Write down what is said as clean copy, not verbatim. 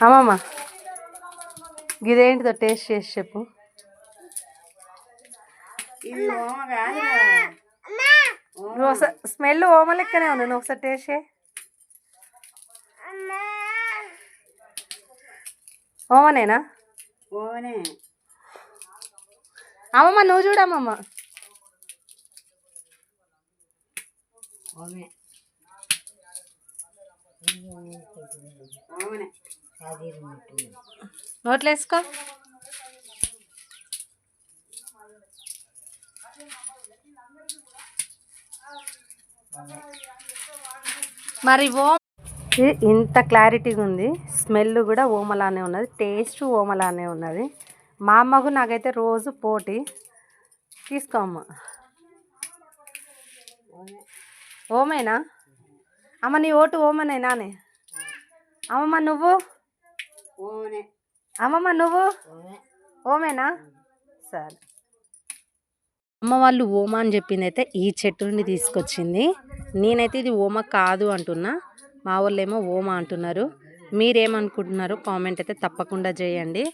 అమ్మమ్మ ఇదేంటిదో టేస్ట్ చేసి చెప్పు. స్మెల్ ఓమ లెక్కనే ఉంది, నువ్వు ఒకసారి టేస్ట్ చేయి. ఓమనేనా? ఓమనే. అమ్మమ్మ నువ్వు చూడమ్మమ్మ. నోట్లో వేసుకో. మరి ఇంత క్లారిటీగా ఉంది, స్మెల్ కూడా ఓమలానే ఉన్నది, టేస్ట్ ఓమలానే ఉన్నది. మా అమ్మకు నాకైతే రోజు పోటీ. తీసుకో అమ్మ. ఓమేనా అమ్మ? నీ ఓటు ఓమనేనానే? అమ్మమ్మ నువ్వు? అమ్మమ్మ నువ్వు ఓమేనా? సరే. అమ్మ వాళ్ళు ఓమ అని చెప్పింది అయితే ఈ చెట్టు నుండి తీసుకొచ్చింది. నేనైతే ఇది ఓమ కాదు అంటున్నా, మా వాళ్ళు ఏమో ఓమ అంటున్నారు. మీరేమనుకుంటున్నారో కామెంట్ అయితే తప్పకుండా చేయండి.